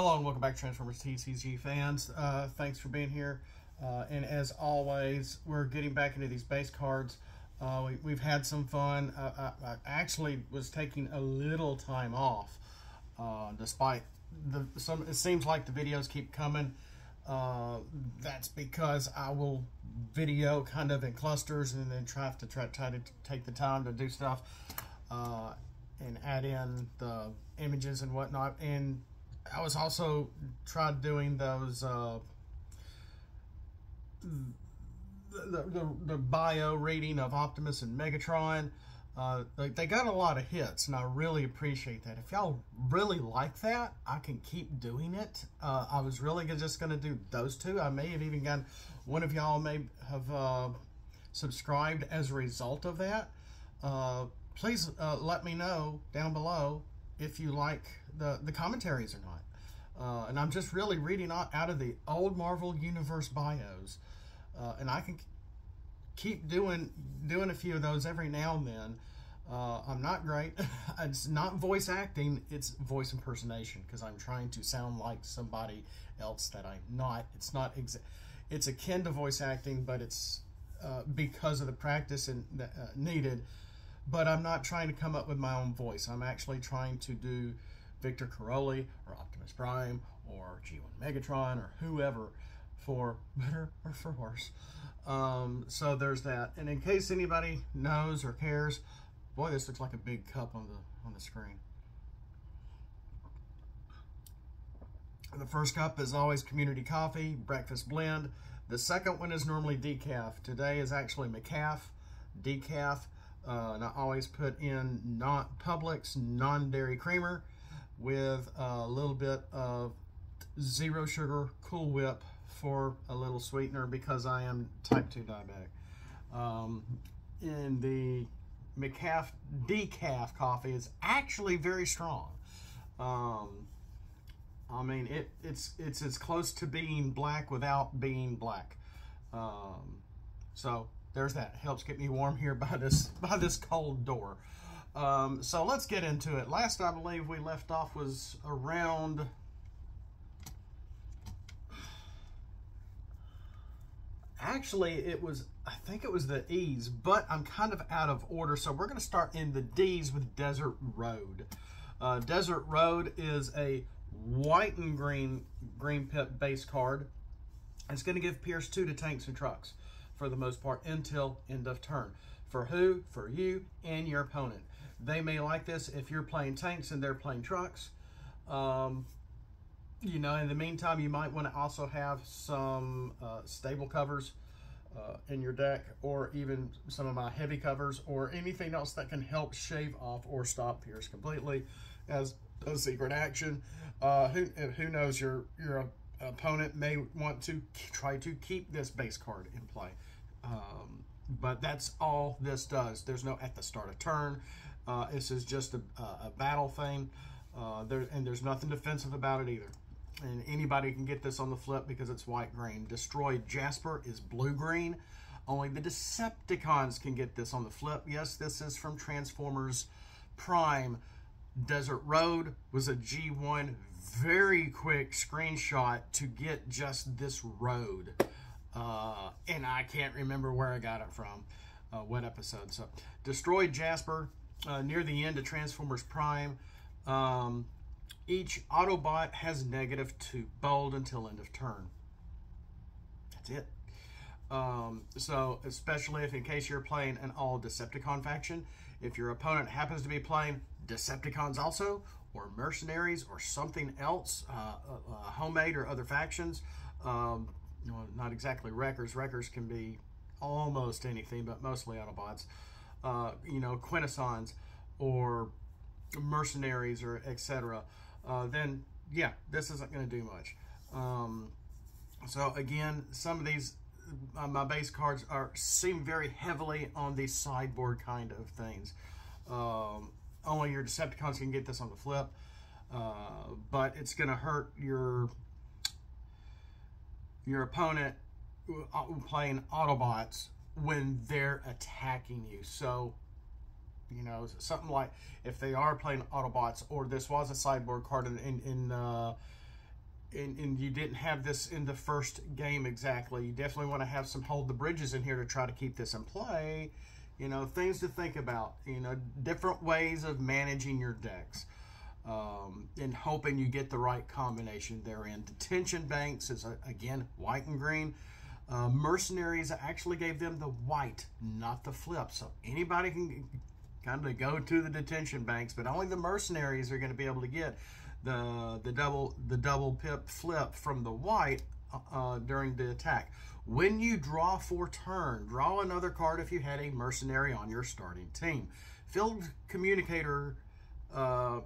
Hello and welcome back, Transformers TCG fans. Thanks for being here. And as always, we're getting back into these base cards. We've had some fun. I actually was taking a little time off, despite it seems like the videos keep coming. That's because I will video kind of in clusters and then try to take the time to do stuff and add in the images and whatnot. And I was also tried doing those the bio reading of Optimus and Megatron. They got a lot of hits, and I really appreciate that. If y'all really like that, I can keep doing it. I was really just going to do those two. I may have even gotten one of y'all may have subscribed as a result of that. Please let me know down below if you like the commentaries or not. And I'm just really reading out of the old Marvel Universe bios. And I can keep doing a few of those every now and then. I'm not great. It's not voice acting, it's voice impersonation, because I'm trying to sound like somebody else that I'm not. It's akin to voice acting, but it's because of the practice needed. But I'm not trying to come up with my own voice. I'm actually trying to do Victor Caroli or Optimus Prime or G1 Megatron or whoever, for better or for worse. So there's that. And in case anybody knows or cares, boy, this looks like a big cup on the screen. The first cup is always community coffee, breakfast blend. The second one is normally decaf. Today is actually McCaff, decaf. And I always put in Publix non-dairy creamer with a little bit of zero sugar Cool Whip for a little sweetener, because I am type 2 diabetic. And the McCaff decaf coffee is actually very strong. I mean, it's as close to being black without being black. So there's that. Helps get me warm here by this cold door. So let's get into it. Last I believe we left off was around actually I think it was the E's, but I'm kind of out of order, so we're going to start in the D's with Desert Road. Desert Road is a white and green pip base card. It's going to give Pierce 2 to tanks and trucks for the most part until end of turn. For who? For you and your opponent. They may like this if you're playing tanks and they're playing trucks. You know, in the meantime, you might want to also have some stable covers in your deck, or even some of my heavy covers, or anything else that can help shave off or stop Pierce completely as a secret action. Who knows, your opponent may want to try to keep this base card in play. But that's all this does. There's no at the start of turn. This is just a battle thing. There's nothing defensive about it either. And anybody can get this on the flip because it's white-green. Destroy Jasper is blue-green. Only the Decepticons can get this on the flip. Yes, this is from Transformers Prime. Desert Road was a G1 very quick screenshot to get just this road. And I can't remember where I got it from, what episode. So, destroy Jasper near the end of Transformers Prime. Each Autobot has -2 bold until end of turn. That's it. So, especially if in case you're playing an all Decepticon faction, if your opponent happens to be playing Decepticons also, or mercenaries, or something else, homemade or other factions, well, not exactly Wreckers. Wreckers can be almost anything, but mostly Autobots. You know, Quintessons or mercenaries or etc. Then yeah, this isn't going to do much. So again, some of these my base cards seem very heavily on the sideboard kind of things. Only your Decepticons can get this on the flip, but it's going to hurt your opponent playing Autobots when they're attacking you. So, you know, something like if they are playing Autobots, or this was a sideboard card and you didn't have this in the first game exactly. You definitely want to have some hold the bridges in here to try to keep this in play. You know, things to think about. You know, different ways of managing your decks. And hoping you get the right combination therein. Detention Banks is, again, white and green. Mercenaries, I actually gave them the white, not the flip. So anybody can kind of go to the Detention Banks, but only the Mercenaries are going to be able to get the double pip flip from the white during the attack. When you draw for turn, draw another card if you had a Mercenary on your starting team. Field Communicator, or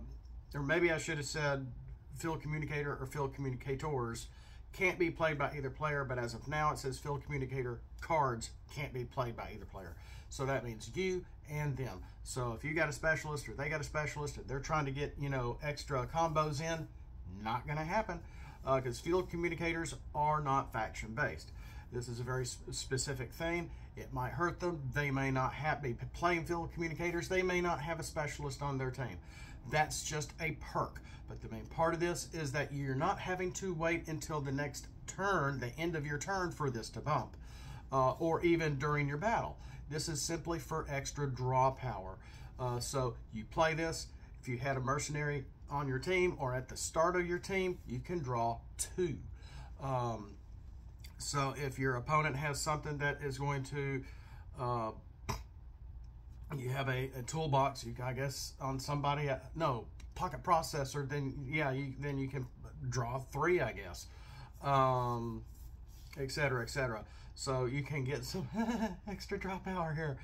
maybe I should have said Field Communicator or Field Communicators, can't be played by either player, but as of now it says Field Communicator cards can't be played by either player. So that means you and them. So if you got a specialist or they got a specialist and they're trying to get, you know, extra combos in, not going to happen, because Field Communicators are not faction based. This is a very specific thing. It might hurt them. They may not be playing Field Communicators. They may not have a specialist on their team. That's just a perk. But the main part of this is that you're not having to wait until the next turn, the end of your turn, for this to bump, or even during your battle. This is simply for extra draw power. So you play this. If you had a Mercenary on your team or at the start of your team, you can draw 2. So if your opponent has something that is going to, you have a toolbox, I guess, on somebody, no, pocket processor, then yeah, then you can draw 3, I guess, etc., etc. So you can get some extra draw power here.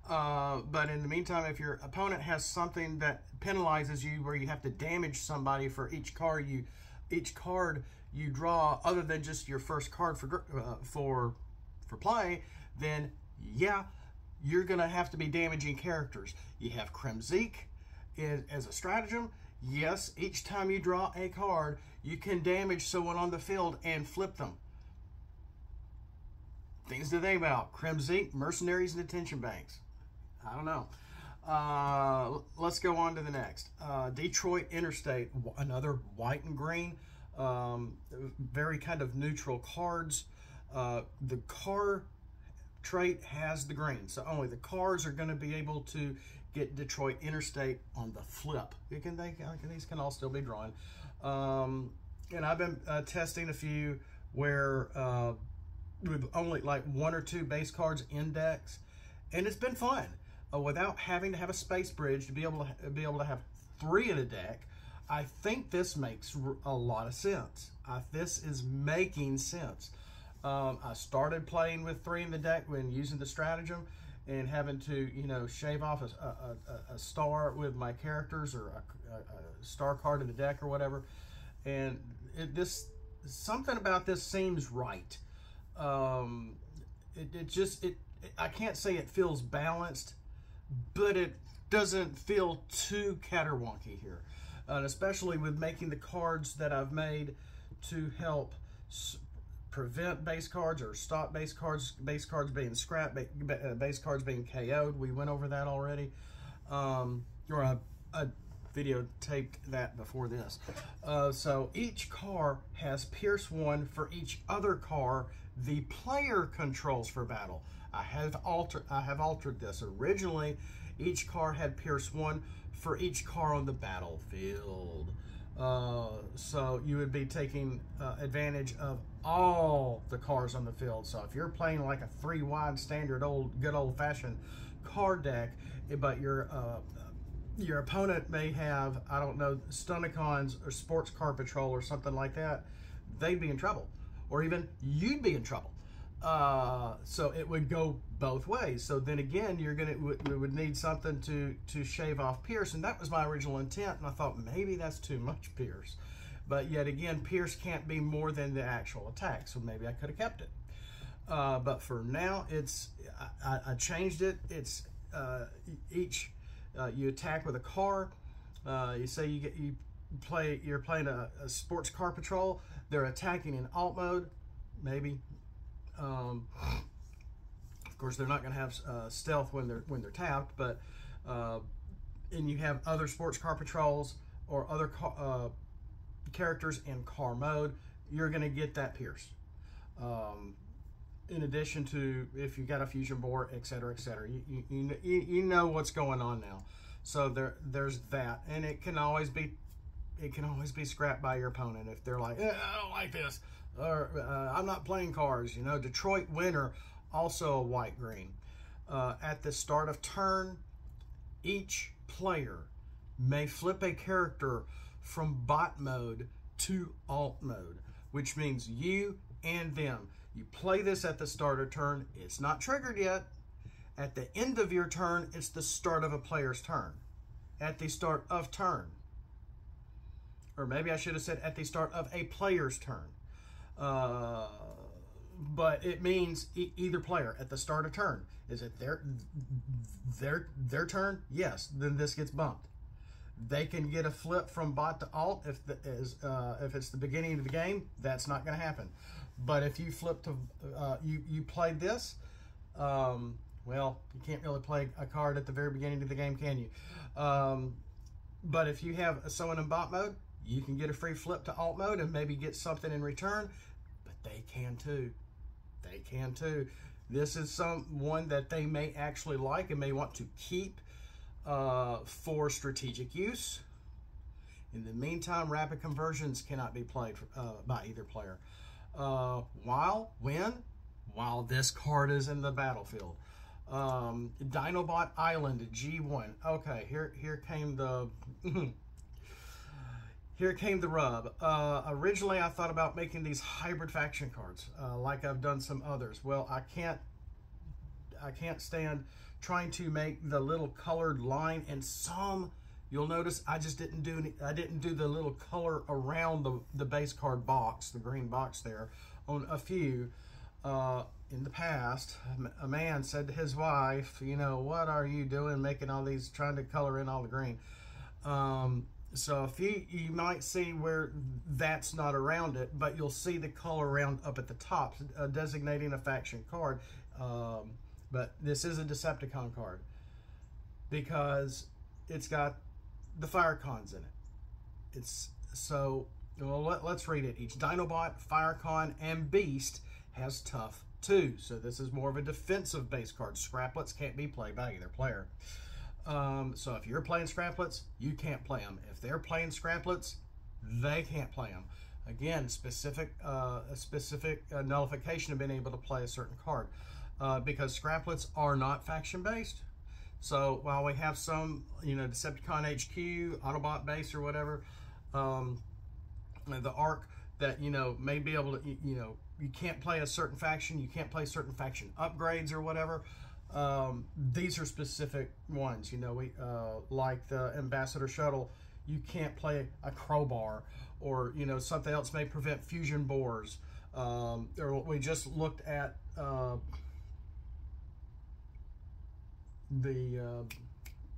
But in the meantime, if your opponent has something that penalizes you, where you have to damage somebody for each card you draw, other than just your first card for play, then yeah, you're gonna have to be damaging characters. You have Kremzeek as a stratagem. Yes, each time you draw a card, you can damage someone on the field and flip them. Things to think about: Kremzeek, Mercenaries, and Detention Banks. I don't know. Let's go on to the next. Detroit Interstate, another white and green. Very kind of neutral cards. The car trait has the green, so only the cars are going to be able to get Detroit Interstate on the flip. These can all still be drawn. And I've been testing a few where with only like 1 or 2 base cards in decks, and it's been fun without having to have a space bridge to be able to have 3 in a deck. I think this makes a lot of sense. This is making sense. I started playing with 3 in the deck when using the stratagem and having to, you know, shave off a star with my characters, or a star card in the deck or whatever. And something about this seems right. I can't say it feels balanced, but it doesn't feel too caterwonky here. And especially with making the cards that I've made to help prevent base cards or stop base cards being scrapped, base cards being KO'd. We went over that already, or I videotaped that before this. So each car has Pierce 1 for each other car the player controls for battle. I have altered this. Originally, each car had Pierce 1 for each car on the battlefield. So you would be taking advantage of all the cars on the field. So if you're playing like a 3-wide standard good old-fashioned card deck, but your opponent may have, I don't know, Stunicons or Sports Car Patrol or something like that, they'd be in trouble. Or even you'd be in trouble. So it would go both ways. So then again, we would need something to shave off Pierce, and that was my original intent. And I thought maybe that's too much Pierce, but yet again, Pierce can't be more than the actual attack. So maybe I could have kept it. But for now, I changed it. It's you attack with a car. You say you're playing a Sports Car Patrol. They're attacking in alt mode, maybe. Of course, they're not going to have stealth when they're tapped, but and you have other Sports Car Patrols or other characters in car mode. you're going to get that pierce. In addition to if you got a fusion bore, etc., etc. You know what's going on now. So there's that, and it can always be scrapped by your opponent if they're like, I don't like this, or I'm not playing cards. You know, Detroit Winter, also a white green. At the start of turn, each player may flip a character from bot mode to alt mode, which means you and them. You play this at the start of turn. It's not triggered yet. At the end of your turn, it's the start of a player's turn. At the start of turn. Or maybe I should have said at the start of a player's turn. But it means either player at the start of turn. Is it their turn? Yes. Then this gets bumped. They can get a flip from bot to alt if it's the beginning of the game. That's not going to happen. But if you flip to you played this, well, you can't really play a card at the very beginning of the game, can you? But if you have someone in bot mode, you can get a free flip to alt mode and maybe get something in return. But they can too. They can too. This is one that they may actually like and may want to keep for strategic use. In the meantime, rapid conversions cannot be played by either player. While this card is in the battlefield. Dinobot Island G1. Okay, here came the here came the rub. Originally, I thought about making these hybrid faction cards, like I've done some others. Well, I can't stand trying to make the little colored line, and some, you'll notice I just didn't do the little color around the base card box, the green box there, on a few. In the past, a man said to his wife, you know, what are you doing making all these, trying to color in all the green? So if you might see where that's not around it, but you'll see the color around up at the top, designating a faction card. But this is a Decepticon card because it's got the Firecons in it. It's so, well, let's read it. Each Dinobot, Firecon, and Beast has Tough 2. So this is more of a defensive base card. Scraplets can't be played by either player. So if you're playing Scraplets, you can't play them. If they're playing Scraplets, they can't play them. Again, a specific nullification of being able to play a certain card. Because Scraplets are not faction-based. So while we have some, you know, Decepticon HQ, Autobot base or whatever, the ARC that, you know, may be able to, you know, you can't play a certain faction, you can't play certain faction upgrades or whatever. These are specific ones, you know, like the Ambassador Shuttle, you can't play a crowbar, or, you know, something else may prevent fusion bores. Or what we just looked at,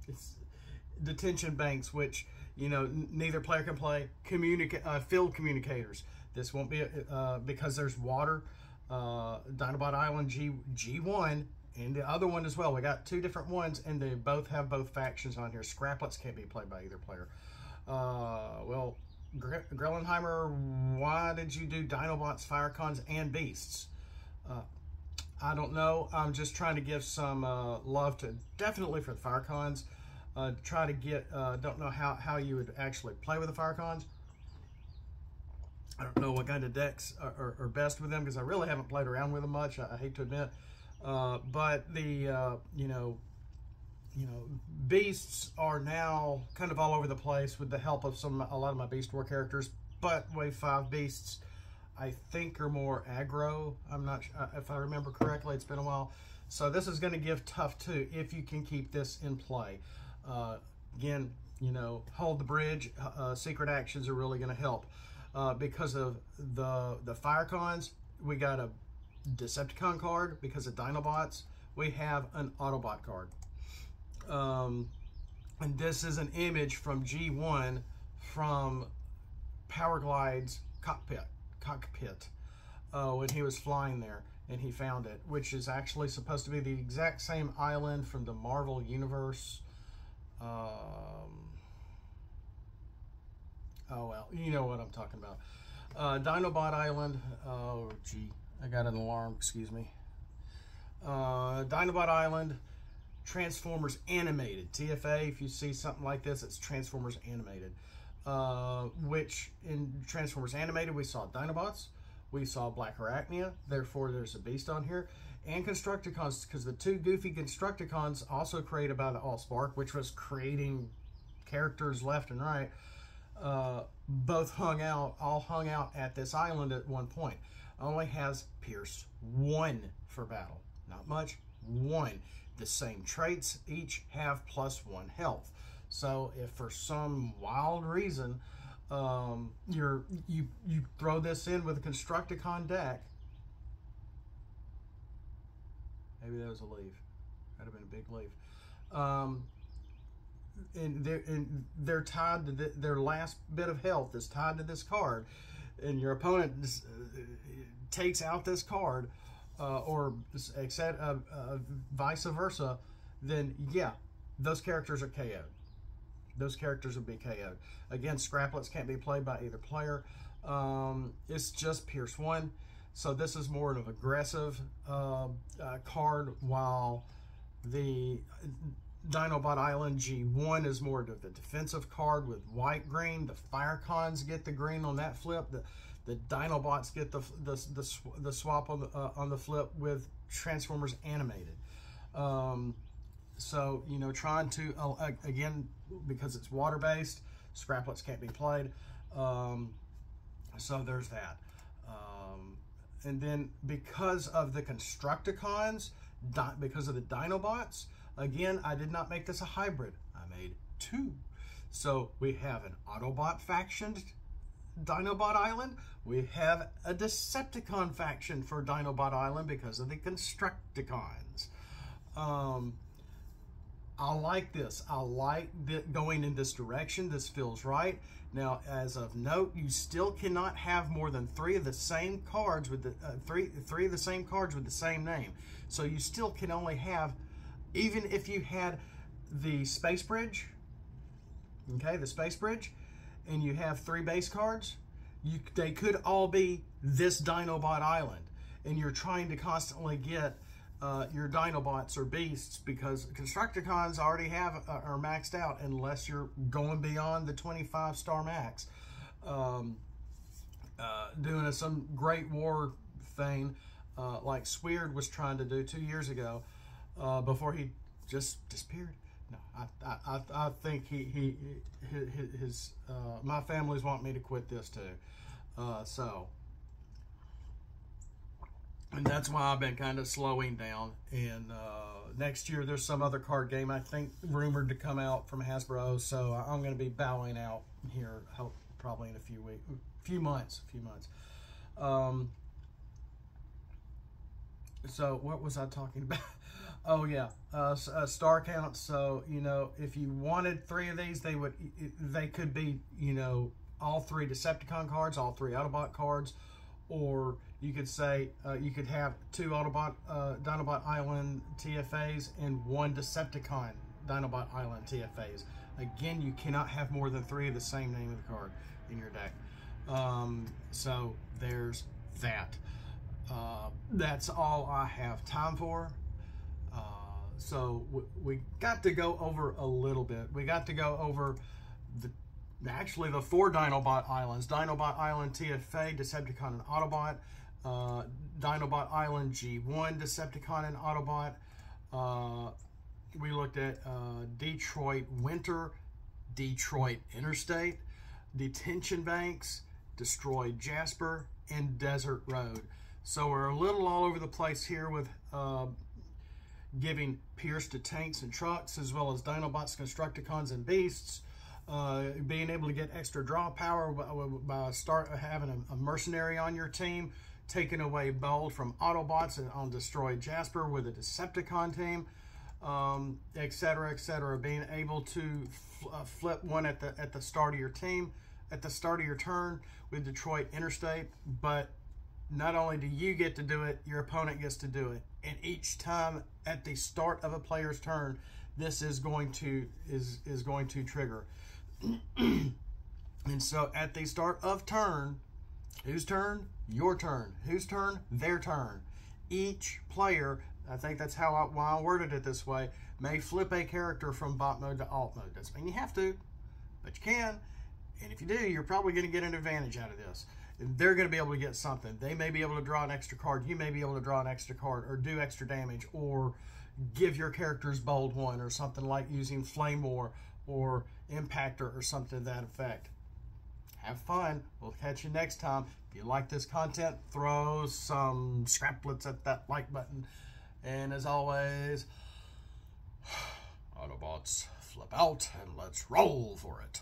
it's Detention Banks, which, you know, neither player can play. Field communicators. This won't be because there's water. Dinobot Island G1 and the other one as well. We got two different ones, and they both have both factions on here. Scraplets can't be played by either player. Well, Grillenheimer, why did you do Dinobots, Firecons, and Beasts? I don't know. I'm just trying to give some love to, definitely for the Firecons. Try to get, don't know how you would actually play with the Firecons. I don't know what kind of decks are best with them, because I really haven't played around with them much, I hate to admit. But the, you know, Beasts are now kind of all over the place with the help of a lot of my Beast War characters. But Wave 5 Beasts, I think, are more aggro. I'm not sure if I remember correctly. It's been a while. So this is going to give Tough 2 if you can keep this in play. Again, you know, hold the bridge. Secret actions are really going to help. Because of the Firecons, we got a Decepticon card. Because of Dinobots, we have an Autobot card. And this is an image from G1 from Powerglide's cockpit when he was flying there, and he found it, which is actually supposed to be the exact same island from the Marvel Universe. Oh well, you know what I'm talking about. Dinobot Island, oh gee, I got an alarm, excuse me. Dinobot Island Transformers Animated TFA. If you see something like this, it's Transformers Animated. Which in Transformers Animated we saw Dinobots, we saw Black Arachnia, therefore there's a Beast on here, and Constructicons, because the two goofy Constructicons also created by the Allspark, which was creating characters left and right, all hung out at this island at one point. Only has Pierce 1 for battle. Not much, 1. The same traits, each have +1 health. So if for some wild reason you throw this in with a Constructicon deck, maybe that was a leaf. That'd have been a big leaf. And they're tied to their last bit of health is tied to this card, and your opponent takes out this card, or vice versa, then yeah, those characters are KO'd. Those characters will be KO'd. Again, Scraplets can't be played by either player. It's just Pierce 1. So this is more of an aggressive card, while the Dinobot Island G1 is more of the defensive card with white-green. The Firecons get the green on that flip. The Dinobots get the swap on the flip with Transformers Animated. So, you know, trying to, again, because it's water-based, Scraplets can't be played. So there's that. And then because of the Constructicons, because of the Dinobots, again, I did not make this a hybrid. I made 2. So we have an Autobot faction Dinobot Island. We have a Decepticon faction for Dinobot Island because of the Constructicons. I like this. I like going in this direction. This feels right. Now, as of note, you still cannot have more than 3 of the same cards with the three of the same cards with the same name. So you still can only have, even if you had the Space Bridge, okay, the Space Bridge, and you have 3 base cards, they could all be this Dinobot Island, and you're trying to constantly get your Dinobots or Beasts, because Constructicons already are maxed out unless you're going beyond the 25-star max. Doing some Great War thing like Sweard was trying to do 2 years ago before he just disappeared. No, I think my family's want me to quit this too. And that's why I've been kind of slowing down. And next year there's some other card game I think rumored to come out from Hasbro, so I'm going to be bowing out here probably in a few months. So what was I talking about? Oh yeah, star count. So, you know, if you wanted 3 of these, they could be, you know, all 3 Decepticon cards, all 3 Autobot cards, or you could say you could have 2 Dinobot Island TFAs and 1 Decepticon Dinobot Island TFAs. Again, you cannot have more than 3 of the same name of the card in your deck. So there's that. That's all I have time for. So we got to go over a little bit. We got to go over actually the 4 Dinobot Islands. Dinobot Island TFA, Decepticon and Autobot. Dinobot Island G1, Decepticon and Autobot. We looked at Detroit Winter, Detroit Interstate, Detention Banks, Destroyed Jasper, and Desert Road. So we're a little all over the place here with giving Pierce to tanks and trucks, as well as Dinobots, Constructicons, and Beasts. Being able to get extra draw power by having a mercenary on your team, taking away Bold from Autobots and on Destroyed Jasper with a Decepticon team, etc., etc. Being able to flip one at the start of your team, at the start of your turn with Detroit Interstate. But not only do you get to do it, your opponent gets to do it. And each time at the start of a player's turn, this is going to trigger. And so at the start of turn, Whose turn? Your turn. Whose turn? Their turn. Each player, I think that's why I worded it this way, may flip a character from bot mode to alt mode. Doesn't mean you have to, but you can. And if you do, you're probably going to get an advantage out of this. They're going to be able to get something. They may be able to draw an extra card. You may be able to draw an extra card or do extra damage or give your characters bold one or something like using Flame War or Impactor or something to that effect. Have fun. We'll catch you next time. If you like this content, throw some scraplets at that like button. And as always, Autobots, flip out and let's roll for it.